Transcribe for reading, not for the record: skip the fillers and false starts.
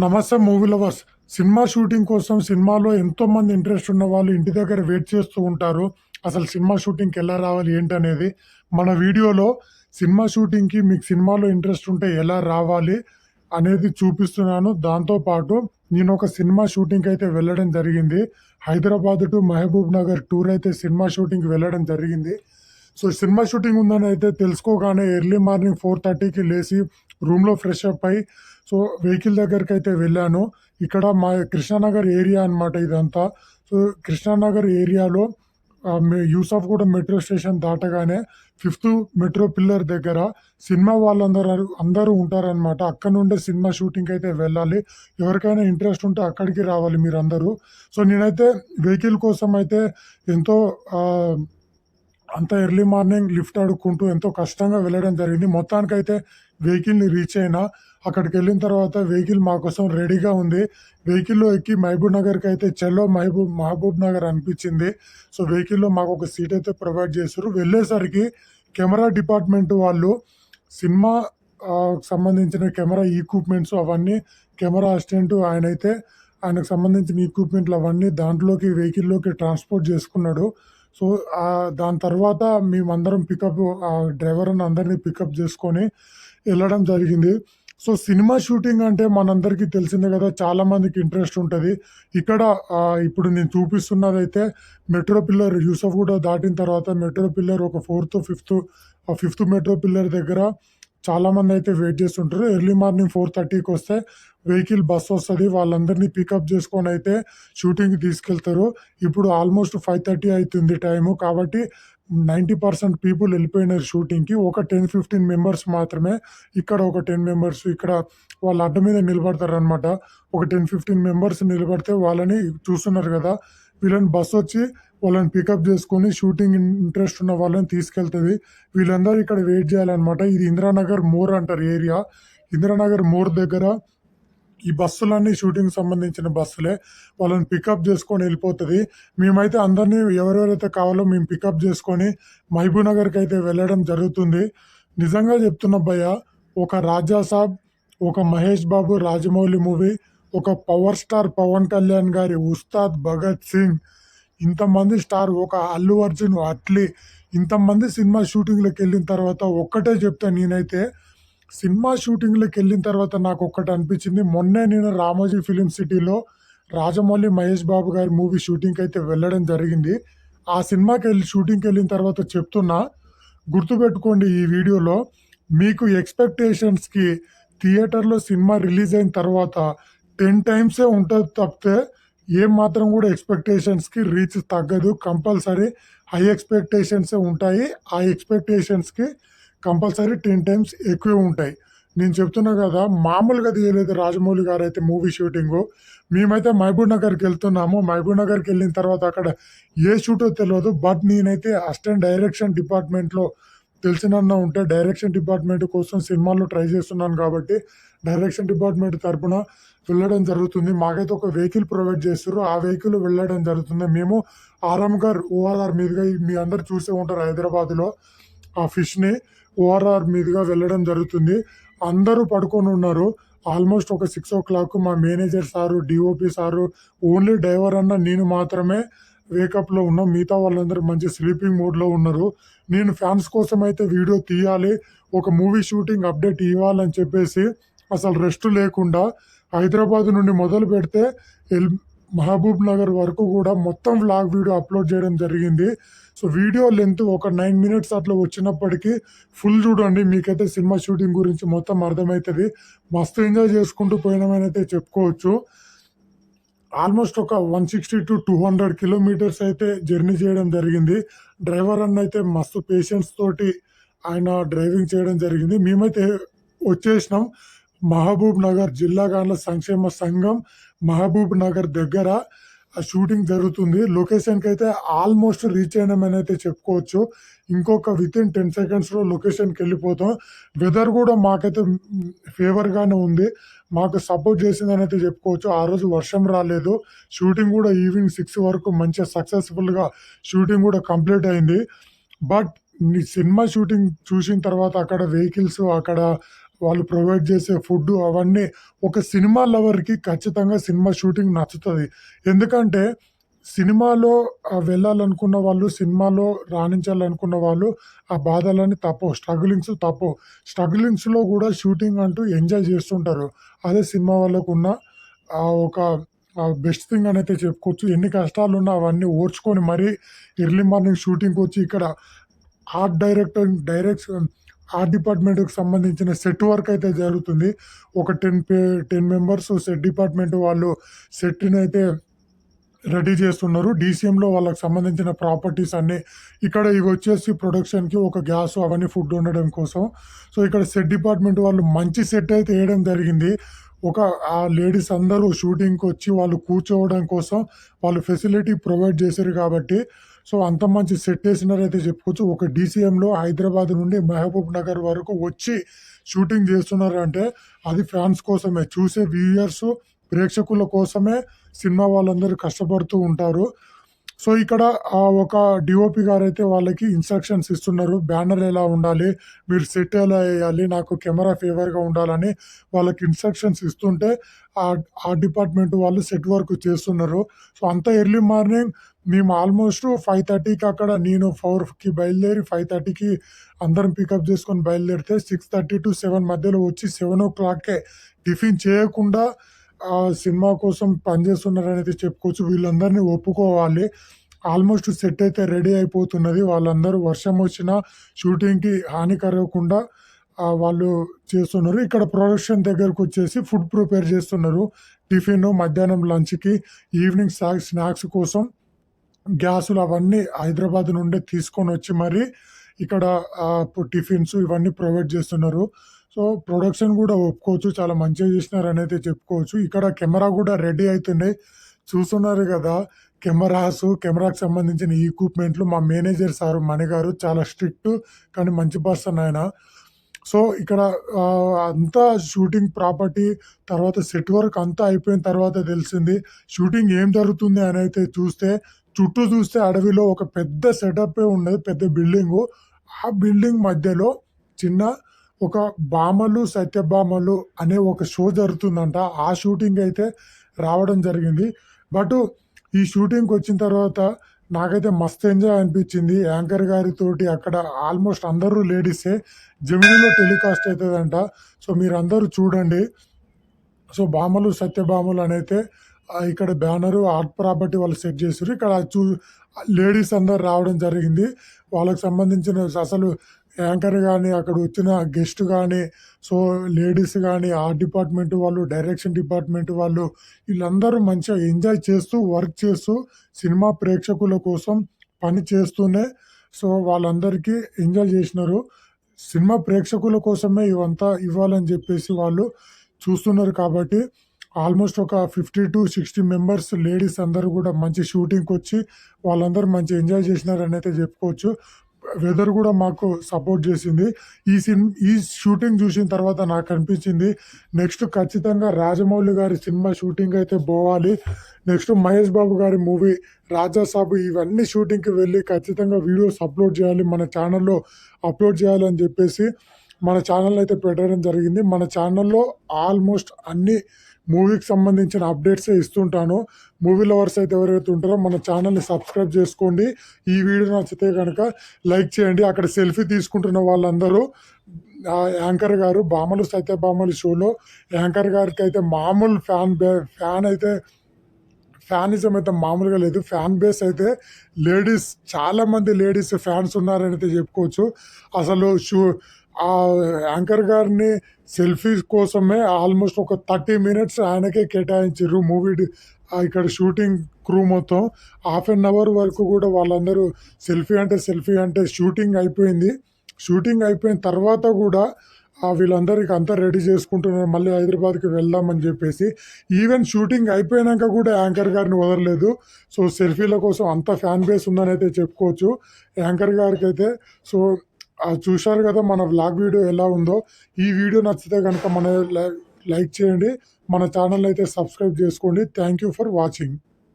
నమస్తే movie lovers. Cinema shooting కోసం సినిమాలో ఎంతోమంది ఇంట్రెస్ట్ ఉన్న వాళ్ళు ఇంటి దగ్గర వెయిట్ చేస్తూ ఉంటారు. అసలు సినిమా షూటింగ్‌కి ఎలా రావాలి ఏంటనేది. మన వీడియోలో సినిమా షూటింగ్‌కి మీకు సినిమాలో ఇంట్రెస్ట్ ఉంటే ఎలా రావాలి అనేది చూపిస్తున్నాను. దాంతో పాటు నేనొక సినిమా షూటింగ్‌కైతే వెళ్ళడం జరిగింది. హైదరాబాద్ టు మహబూబ్ నగర్ టూర్ అయితే సినిమా షూటింగ్‌కి వెళ్ళడం జరిగింది. సో, సినిమా షూటింగ్ ఉందని అయితే తెలుసుకోగానే ఎర్లీ మార్నింగ్ 4:30కి లేసి రూమ్‌లో ఫ్రెష్ అప్ అయ్యి సో, వెహికల్ దగ్గరికైతే వెళ్ళాను. ఇక్కడ మా కృష్ణానగర్ ఏరియా అనమాట ఇదంతా. సో, కృష్ణానగర్ ఏరియాలో యూసఫ్‌గూడ మెట్రో స్టేషన్ దాటగానే ఫిఫ్త్ మెట్రో పిల్లర్ దగ్గర సినిమా అందరూ ఉంటారనమాట. అక్కడ నుండే సినిమా షూటింగ్‌కైతే వెళ్ళాలి. ఎవరికైనా ఇంట్రెస్ట్ ఉంటే అక్కడికి రావాలి మీరందరూ. సో, నేనైతే వెహికల్ కోసం అయితే ఎంతో అంత ఎర్లీ మార్నింగ్ లిఫ్ట్ అడుక్కుంటూ ఎంతో కష్టంగా వెళ్ళడం జరిగింది. మొత్తానికైతే వెహికల్‌ని రీచ్ అయినా. అక్కడికెళ్ళిన తర్వాత వెహికల్ మా కోసం రెడీగా ఉంది. వెహికల్‌లో ఎక్కి మహబూబ్ నగర్‌కి అయితే చలో మహబూబ్ నగర్ అనిపించింది. సో, వెహికల్‌లో మాకొక సీట్ అయితే ప్రొవైడ్ చేసిర్రు. వెళ్ళేసరికి కెమెరా డిపార్ట్‌మెంట్ వాళ్ళు సినిమా సంబంధించిన కెమెరా ఎక్విప్‌మెంట్స్ అవన్నీ కెమెరా అసిస్టెంట్ ఆయనకు సంబంధించిన ఎక్విప్‌మెంట్లు అవన్నీ దాంట్లోకి వెహికల్‌లోకి ట్రాన్స్‌పోర్ట్ చేసుకున్నాడు. సో, దాని తర్వాత మేమందరం డ్రైవర్ అందరిని పికప్ చేసుకొని వెళ్ళడం జరిగింది. సో, సినిమా షూటింగ్ అంటే మనందరికీ తెలిసిందే కదా! చాలామందికి ఇంట్రెస్ట్ ఉంటది. ఇక్కడ ఇప్పుడు నేను చూపిస్తున్నదైతే మెట్రో పిల్లర్ యూసఫ్‌గూడ దాటిన తర్వాత మెట్రో పిల్లర్ ఒక ఫిఫ్త్ మెట్రో పిల్లర్ దగ్గర చాలామందైతే వెయిట్ చేస్తుంటారు. ఎర్లీ మార్నింగ్ 4:30కి వస్తే వెహికల్ బస్ వస్తది. వాళ్ళందరినీ పికప్ చేసుకొనైతే షూటింగ్‌కి తీసుకెళ్తారు. ఇప్పుడు ఆల్మోస్ట్ 5:30 అయితుంది టైము. కాబట్టి 90% పీపుల్ వెళ్ళిపోయినారు షూటింగ్‌కి. ఒక 10-15 మెంబర్స్ మాత్రమే. ఇక్కడ ఒక 10 మెంబర్స్ ఇక్కడ వాళ్ళ అడ్డ మీద నిలబడతారనమాట. ఒక 10-15 మెంబర్స్ నిలబడితే వాళ్ళని చూస్తున్నారు కదా! వీళ్ళని బస్సొచ్చి వాళ్ళని పికప్ చేసుకొని షూటింగ్ ఇంట్రెస్ట్ ఉన్న వాళ్ళని తీసుకెళ్తది. వీళ్ళందరూ ఇక్కడ వెయిట్ చేయాలనమాట. ఇది ఇందిరానగర్ మోర్ అంటారు ఏరియా. ఇందిరానగర్ మోర్ దగ్గర ఈ బస్సులన్నీ షూటింగ్‌కి సంబంధించిన బస్సులే. వాళ్ళని పికప్ చేసుకొని వెళ్ళిపోతది. మేమైతే అందరినీ ఎవరెవరైతే కావాలో మేము పికప్ చేసుకొని మహబూబ్ నగర్‌కైతే వెళ్ళడం జరుగుతుంది. నిజంగా చెప్తున్నా భయ్యా, ఒక 'రాజా సాబ్', ఒక 'మహేష్ బాబు' 'రాజమౌళి' మూవీ, ఒక పవర్ స్టార్ 'పవన్ కళ్యాణ్' గారి 'ఉస్తాద్ భగత్ సింగ్', ఇంతమంది స్టార్, ఒక 'అల్లు అర్జున్', 'అట్లీ' ఇంతమంది సినిమా షూటింగ్‌లకెళ్ళిన తర్వాత ఒక్కటే చెప్తా నేనైతే, సినిమా షూటింగ్‌లకెళ్ళిన తర్వాత నాకొక్కటి అనిపించింది. మొన్నే నేను రామోజీ ఫిల్మ్ సిటీలో రాజమౌళి, మహేష్ బాబు గారి మూవీ షూటింగ్‌కైతే వెళ్ళడం జరిగింది. ఆ షూటింగ్‌కెళ్ళిన తర్వాత చెప్తున్నా, గుర్తుపెట్టుకోండి ఈ వీడియోలో. మీకు ఎక్స్‌పెక్టేషన్స్‌కి థియేటర్‌లో సినిమా రిలీజ్ అయిన తర్వాత 10 టైమ్సే ఉంటది తప్పితే ఏ మాత్రం కూడా ఎక్స్‌పెక్టేషన్స్‌కి రీచ్ తగ్గదు. కంపల్సరీ హై ఎక్స్‌పెక్టేషన్సే ఉంటాయి. ఆ ఎక్స్‌పెక్టేషన్స్‌కి కంపల్సరీ 10 టైమ్స్ ఎక్కువే ఉంటాయి. నేను చెప్తున్నా కదా! మామూలుగా తీయలేదు రాజమౌళి గారైతే మూవీ షూటింగు. మేమైతే మహబూబ్ నగర్‌కెళ్తున్నాము. మహబూబ్ నగర్‌కెళ్ళిన తర్వాత అక్కడ ఏ షూటో తెలవదు. బట్ నేనైతే అసిస్టెంట్ డైరెక్షన్ డిపార్ట్‌మెంట్‌లో తెలిసినన్నా ఉంటే డైరెక్షన్ డిపార్ట్‌మెంట్ కోసం సినిమాల్లో ట్రై చేస్తున్నాను కాబట్టి డైరెక్షన్ డిపార్ట్‌మెంట్ తరపున వెళ్ళడం జరుగుతుంది. మాకైతే ఒక వెహికల్ ప్రొవైడ్ చేస్తుర్రు. ఆ వెహికల్ వెళ్ళడం జరుగుతుంది. మేము ఆరాంఘర్ ఓఆర్ఆర్ మీదుగా మీ అందరూ చూసే ఉంటారు హైదరాబాద్‌లో ఆ ఫిష్‌ని ఓఆర్ఆర్ మీదుగా వెళ్ళడం జరుగుతుంది. అందరూ పడుకొని ఉన్నారు. ఆల్మోస్ట్ ఒక 6:00 మా manager sir, DOP sir, only driver అన్న నేను మాత్రమే వేకప్‌లో ఉన్నాం. మిగతా వాళ్ళందరూ మంచి స్లీపింగ్ మోడ్‌లో ఉన్నారు. నేను ఫ్యాన్స్ కోసం అయితే వీడియో తీయాలి, ఒక మూవీ షూటింగ్ అప్డేట్ ఇవ్వాలని చెప్పేసి అసలు రెస్ట్ లేకుండా హైదరాబాద్ నుండి మొదలుపెడితే ఎల్ మహబూబ్ నగర్ వరకు కూడా మొత్తం వ్లాగ్ వీడియో అప్లోడ్ చేయడం జరిగింది. సో, వీడియో లెంత్ ఒక 9 మినిట్స్ అట్లా వచ్చినప్పటికీ ఫుల్ చూడండి. మీకైతే సినిమా షూటింగ్ గురించి మొత్తం అర్థమైతది. మస్తు ఎంజాయ్ చేసుకుంటూ పోయినామనైతే చెప్పుకోవచ్చు. ఆల్మోస్ట్ ఒక 160-200 కిలోమీటర్స్ అయితే జర్నీ చేయడం జరిగింది. డ్రైవర్ అన్న అయితే మస్తు పేషెన్స్ తోటి ఆయన డ్రైవింగ్ చేయడం జరిగింది. మేమైతే వచ్చేసినాం. మహబూబ్ నగర్ జిల్లా గాండ్ల సంక్షేమ సంఘం మహబూబ్ నగర్ దగ్గర షూటింగ్ జరుగుతుంది. లొకేషన్‌కి అయితే ఆల్మోస్ట్ రీచ్ అయినామని అయితే చెప్పుకోవచ్చు. ఇంకొక వితిన్ 10 సెకండ్స్‌లో లొకేషన్‌కి వెళ్ళిపోతాం. వెదర్ కూడా మాకైతే ఫేవర్‌గానే ఉంది. మాకు సపోర్ట్ చేసిందని అయితే చెప్పుకోవచ్చు. ఆ రోజు వర్షం రాలేదు. షూటింగ్ కూడా ఈవినింగ్ 6 వరకు మంచిగా సక్సెస్‌ఫుల్‌గా షూటింగ్ కూడా కంప్లీట్ అయింది. బట్ ఈ సినిమా షూటింగ్ చూసిన తర్వాత అక్కడ వెహికల్స్, అక్కడ వాళ్ళు ప్రొవైడ్ చేసే ఫుడ్ అవన్నీ ఒక సినిమా లవర్‌కి ఖచ్చితంగా సినిమా షూటింగ్ నచ్చుతది. ఎందుకంటే సినిమాలో వెళ్ళాలనుకున్న వాళ్ళు, సినిమాలో రాణించాలనుకున్న వాళ్ళు ఆ బాధలన్నీ తప్పవు. తప్పవు. స్ట్రగులింగ్స్‌లో గూడా షూటింగ్ అంటూ ఎంజాయ్ చేస్తుంటారు. అదే సినిమా వాళ్ళకున్న ఒక బెస్ట్ థింగ్ అనైతే చెప్పుకోవచ్చు. ఎన్ని కష్టాలున్నా అవన్నీ ఓర్చుకొని మరీ ఎర్లీ మార్నింగ్ షూటింగ్‌కొచ్చి ఇక్కడ డైరెక్షన్ ఆర్ట్ డిపార్ట్మెంట్‌కి సంబంధించిన సెట్ వర్క్ అయితే జరుగుతుంది. ఒక 10 మెంబర్స్ సెట్ డిపార్ట్మెంట్ వాళ్ళు సెట్‌నైతే రెడీ చేస్తున్నారు. డీసీఎంలో వాళ్ళకి సంబంధించిన ప్రాపర్టీస్ అన్నీ ఇక్కడ ఇవొచ్చేసి ప్రొడక్షన్‌కి ఒక గ్యాసు అవన్నీ ఫుడ్ ఉండడం కోసం. సో, ఇక్కడ సెట్ డిపార్ట్మెంట్ వాళ్ళు మంచి సెట్ అయితే ఏయడం జరిగింది. ఆ లేడీస్ అందరూ షూటింగ్‌కొచ్చి వాళ్ళు కూర్చోవడం కోసం వాళ్ళు ఫెసిలిటీ ప్రొవైడ్ చేశారు కాబట్టి, సో, అంత మంచి సెట్ ఏసినారైతే చెప్పుకోవచ్చు. ఒక డీసీఎంలో హైదరాబాద్ నుండి మహబూబ్ నగర్ వరకు వచ్చి షూటింగ్ చేస్తున్నారంటే అది ఫ్యాన్స్ కోసమే. చూసే వ్యూయర్సు, ప్రేక్షకుల కోసమే సినిమా వాళ్ళందరూ కష్టపడుతూ ఉంటారు. సో, ఇక్కడ ఒక డీఓపీ గారైతే వాళ్ళకి ఇన్‌స్ట్రక్షన్స్ ఇస్తున్నారు. బ్యానర్ ఎలా ఉండాలి, మీరు సెట్ ఎలా ఏయాలి, నాకు కెమెరా ఫేవర్‌గా ఉండాలని వాళ్ళకి ఇన్‌స్ట్రక్షన్స్ ఇస్తుంటే ఆ డిపార్ట్‌మెంట్ వాళ్ళు సెట్ వర్క్ చేస్తున్నారు. సో, అంత ఎర్లీ మార్నింగ్ మేము ఆల్మోస్ట్ 5:30కి అక్కడ నేను 4కి బయలుదేరి 5:30కి అందరం పికప్ చేసుకొని బయలుదేరితే 6:30-7 మధ్యలో వచ్చి 7:00కే టిఫిన్ చేయకుండా సినిమా కోసం పనిచేస్తున్నారనైతే చెప్పుకోవచ్చు. వీళ్ళందరినీ ఒప్పుకోవాలి. ఆల్మోస్ట్ సెట్ అయితే రెడీ అయిపోతున్నది. వాళ్ళందరూ వర్షం వచ్చినా షూటింగ్‌కి హాని కలగకుండా వాళ్ళు చేస్తున్నారు. ఇక్కడ ప్రొడక్షన్ దగ్గరకొచ్చేసి ఫుడ్ ప్రిపేర్ చేస్తున్నారు. టిఫిను, మధ్యాహ్నం లంచ్‌కి, ఈవినింగ్ స్నాక్స్ కోసం గ్యాసులు అవన్నీ హైదరాబాద్ నుండే తీసుకొనొచ్చి మరి ఇక్కడ టిఫిన్స్ ఇవన్నీ ప్రొవైడ్ చేస్తున్నారు. సో, ప్రొడక్షన్ గూడా ఒప్పుకోవచ్చు. చాలా మంచిగా చేసినారనైతే చెప్పుకోవచ్చు. ఇక్కడ కెమెరా గూడా రెడీ అయితున్నాయి. చూస్తున్నారు గదా! కెమెరాకి సంబంధించిన ఎక్విప్‌మెంట్లు మా మేనేజర్ సారు మణి గారు చాలా స్ట్రిక్ట్ కానీ మంచి పర్సన్ ఆయన. సో, ఇక్కడ అంతా షూటింగ్ ప్రాపర్టీ తర్వాత సెట్ వర్క్ అంతా అయిపోయిన తర్వాత తెలిసింది. షూటింగ్ ఏం జరుగుతుంది అనైతే చుట్టూ చూస్తే అడవిలో ఒక పెద్ద సెటప్పే ఉన్నది. పెద్ద బిల్డింగు. ఆ బిల్డింగ్ మధ్యలో చిన్న ఒక సత్యభామలు అనే ఒక షో జరుగుతుందంట. ఆ షూటింగ్ అయితే రావడం జరిగింది. బట్ ఈ షూటింగ్‌కి వచ్చిన తర్వాత నాకైతే మస్తు ఎంజాయ్ అనిపించింది. యాంకర్ గారితోటి అక్కడ ఆల్మోస్ట్ అందరూ లేడీసే. జెమినీలో టెలికాస్ట్ అయితదంట. సో, మీరందరూ చూడండి. సో, సత్యభామలు అనైతే ఇక్కడ బ్యానరు ఆర్ట్ ప్రాపర్టీ వాళ్ళు సెట్ చేసిర్రు. ఇక్కడ లేడీస్ అందరూ రావడం జరిగింది. వాళ్ళకి సంబంధించిన అసలు యాంకర్ గానీ, అక్కడ వచ్చిన గెస్ట్ గానీ, సో, లేడీస్ గానీ, ఆర్ట్ డిపార్ట్మెంట్ వాళ్ళు, డైరెక్షన్ డిపార్ట్మెంట్ వాళ్ళు వీళ్ళందరూ మంచిగా ఎంజాయ్ చేస్తూ, వర్క్ చేస్తూ, సినిమా ప్రేక్షకుల కోసం పని చేస్తూనే సో, వాళ్ళందరికీ ఎంజాయ్ చేసినారు. సినిమా ప్రేక్షకుల కోసమే ఇవంతా ఇవ్వాలని చెప్పేసి వాళ్ళు చూస్తున్నారు కాబట్టి ఆల్మోస్ట్ ఒక 50-60 మెంబర్స్ లేడీస్ అందరూ కూడా మంచి షూటింగ్‌కొచ్చి వాళ్ళందరూ మంచి ఎంజాయ్ చేసినారనైతే చెప్పుకోవచ్చు. వెదర్ కూడా మాకు సపోర్ట్ చేసింది. ఈ షూటింగ్ చూసిన తర్వాత నాకు అనిపించింది నెక్స్ట్ ఖచ్చితంగా రాజమౌళి గారి సినిమా షూటింగ్ అయితే పోవాలి. నెక్స్ట్ మహేష్ బాబు గారి మూవీ 'రాజా సాబ్' ఇవన్నీ షూటింగ్‌కి వెళ్ళి ఖచ్చితంగా వీడియోస్ అప్లోడ్ చేయాలి. మన ఛానల్‌లో అప్లోడ్ చేయాలని చెప్పేసి మన ఛానల్ అయితే పెట్టడం జరిగింది. మన ఛానల్‌లో ఆల్మోస్ట్ అన్ని మూవీకి సంబంధించిన అప్డేట్సే ఇస్తుంటాను. మూవీ లవర్స్ అయితే ఎవరైతే ఉంటారో మన ఛానల్‌ని సబ్స్క్రైబ్ చేసుకోండి. ఈ వీడియో నచ్చితే కనుక లైక్ చేయండి. అక్కడ సెల్ఫీ తీసుకుంటున్న వాళ్ళందరూ యాంకర్ గారు సత్యభామలు షోలో యాంకర్ గారికి అయితే మామూలు ఫ్యానిజం అయితే మామూలుగా లేదు. ఫ్యాన్ బేస్ అయితే చాలామంది లేడీస్ ఫ్యాన్స్ ఉన్నారని అయితే చెప్పుకోవచ్చు. అసలు యాంకర్ గారిని సెల్ఫీస్ కోసమే ఆల్మోస్ట్ ఒక 30 మినిట్స్ ఆయనకే కేటాయించారు ఇక్కడ షూటింగ్ క్రూ మొత్తం. హాఫ్ అన్ అవర్ వరకు కూడా వాళ్ళందరూ సెల్ఫీ అంటే షూటింగ్ అయిపోయింది. షూటింగ్ అయిపోయిన తర్వాత కూడా వీళ్ళందరికీ అంతా రెడీ చేసుకుంటున్నారు మళ్ళీ హైదరాబాద్కి వెళ్దామని చెప్పేసి. ఈవెన్ షూటింగ్ అయిపోయినాక కూడా యాంకర్ గారిని వదలలేదు. సో, సెల్ఫీల కోసం అంత ఫ్యాన్ బేస్ ఉందని అయితే చెప్పుకోవచ్చు యాంకర్ గారికి అయితే. సో, చూశారు కదా మన వ్లాగ్ వీడియో ఎలా ఉందో. ఈ వీడియో నచ్చితే కనుక లైక్ చేయండి. మన ఛానల్ అయితే సబ్స్క్రైబ్ చేసుకోండి. Thank you for watching.